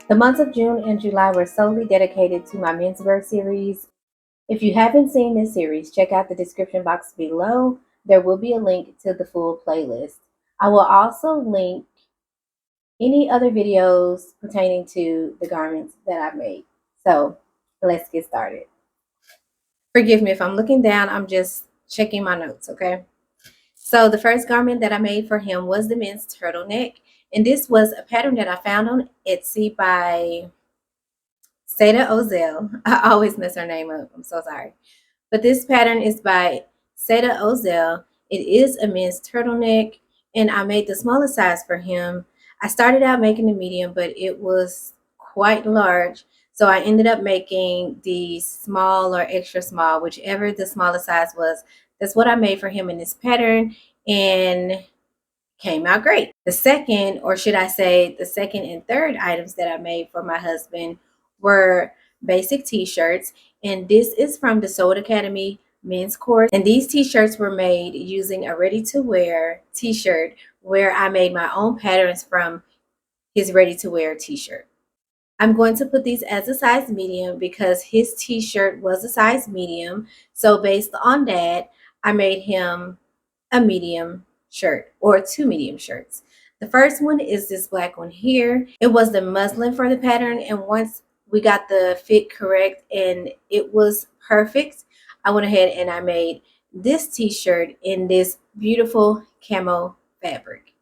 The months of June and July were solely dedicated to my menswear series. If you haven't seen this series, check out the description box below. There will be a link to the full playlist. I will also link any other videos pertaining to the garments that I've made. So let's get started. Forgive me if I'm looking down, I'm just checking my notes, okay? So the first garment that I made for him was the men's turtleneck. And this was a pattern that I found on Etsy by Seda Ozell. I always mess her name up. I'm so sorry. But this pattern is by Seda Ozell. It is a men's turtleneck, and I made the smallest size for him. I started out making the medium, but it was quite large. So I ended up making the small or extra small, whichever the smallest size was. That's what I made for him in this pattern, and came out great. The second, or should I say, the second and third items that I made for my husband were basic t-shirts. And this is from the Soul Academy men's course. And these t-shirts were made using a ready-to-wear t-shirt where I made my own patterns from his ready-to-wear t-shirt. I'm going to put these as a size medium because his t-shirt was a size medium. So based on that, I made him a medium shirt or two medium shirts. The first one is this black one here. It was the muslin for the pattern, and once we got the fit correct and it was perfect, I went ahead and I made this t-shirt in this beautiful camo fabric.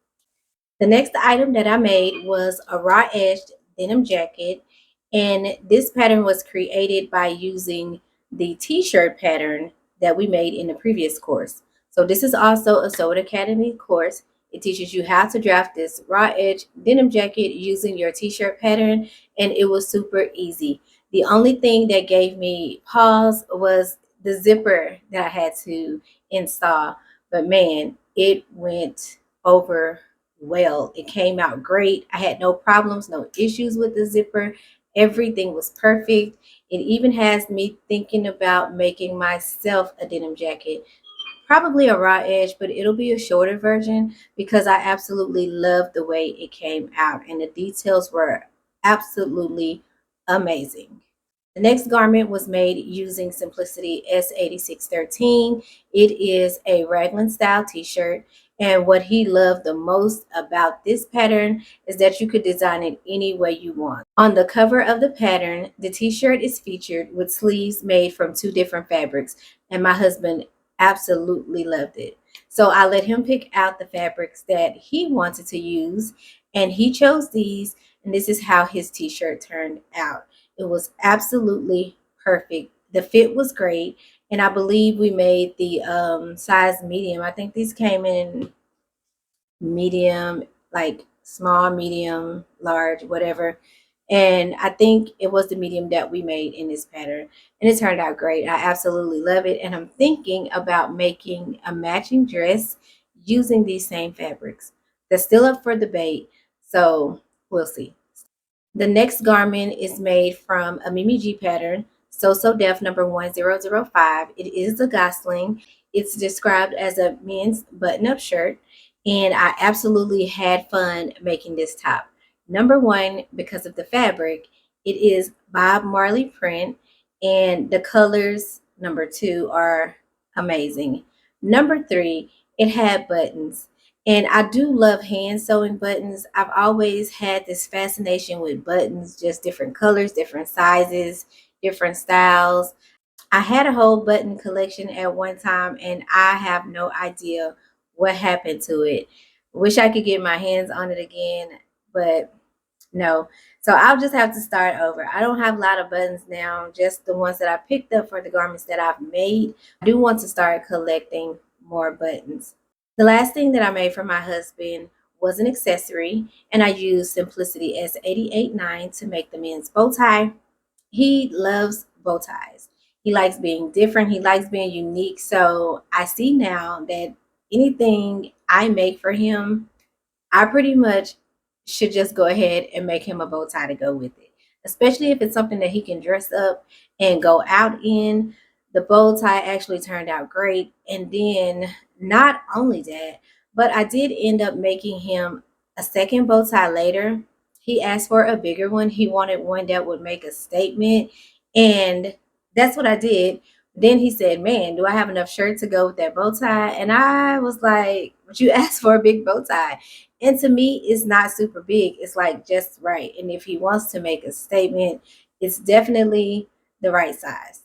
The next item that I made was a raw edged denim jacket, and this pattern was created by using the t-shirt pattern that we made in the previous course. So this is also a Soul Academy course. It teaches you how to draft this raw edge denim jacket using your t-shirt pattern, and it was super easy. The only thing that gave me pause was the zipper that I had to install, but man, it went over well. It came out great. I had no problems, no issues with the zipper. Everything was perfect. It even has me thinking about making myself a denim jacket, probably a raw edge, but it'll be a shorter version because I absolutely love the way it came out and the details were absolutely amazing. The next garment was made using Simplicity S8613. It is a raglan style t-shirt, and what he loved the most about this pattern is that you could design it any way you want. On the cover of the pattern, the t-shirt is featured with sleeves made from two different fabrics, and my husband absolutely loved it. So I let him pick out the fabrics that he wanted to use, and he chose these, and this is how his t-shirt turned out. It was absolutely perfect. The fit was great, and I believe we made the size medium. I think these came in medium, like small, medium, large, whatever. And I think it was the medium that we made in this pattern, and it turned out great. I absolutely love it, and I'm thinking about making a matching dress using these same fabrics. That's still up for debate, so we'll see. The next garment is made from a Mimi G pattern, So Def number 1005. It is a gosling. It's described as a men's button-up shirt, and I absolutely had fun making this top. Number one, because of the fabric, it is Bob Marley print, and the colors, number two, are amazing. Number three, it had buttons. And I do love hand sewing buttons. I've always had this fascination with buttons, just different colors, different sizes, different styles. I had a whole button collection at one time, and I have no idea what happened to it. Wish I could get my hands on it again, but no. So I'll just have to start over. I don't have a lot of buttons now, just the ones that I picked up for the garments that I've made. I do want to start collecting more buttons. The last thing that I made for my husband was an accessory, and I used Simplicity S889 to make the men's bow tie. He loves bow ties. He likes being different. He likes being unique. So I see now that anything I make for him, I pretty much should just go ahead and make him a bow tie to go with it, especially if it's something that he can dress up and go out in. The bow tie actually turned out great. And then not only that, but I did end up making him a second bow tie later. he asked for a bigger one. He wanted one that would make a statement. And that's what I did. Then he said, "Man, do I have enough shirt to go with that bow tie?" And I was like, "But you asked for a big bow tie." And to me, it's not super big. It's like just right. And if he wants to make a statement, it's definitely the right size.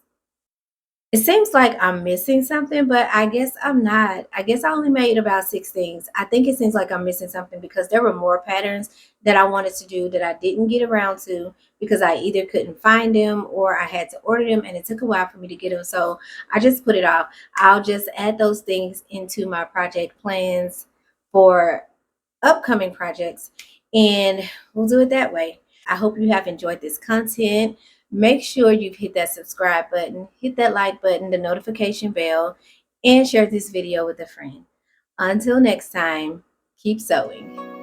It seems like I'm missing something, but I guess I'm not. I guess I only made about 6 things. I think it seems like I'm missing something because there were more patterns that I wanted to do that I didn't get around to because I either couldn't find them or I had to order them and it took a while for me to get them. So I just put it off. I'll just add those things into my project plans for upcoming projects, and we'll do it that way. I hope you have enjoyed this content. Make sure you've hit that subscribe button, hit that like button, the notification bell, and share this video with a friend. Until next time, keep sewing.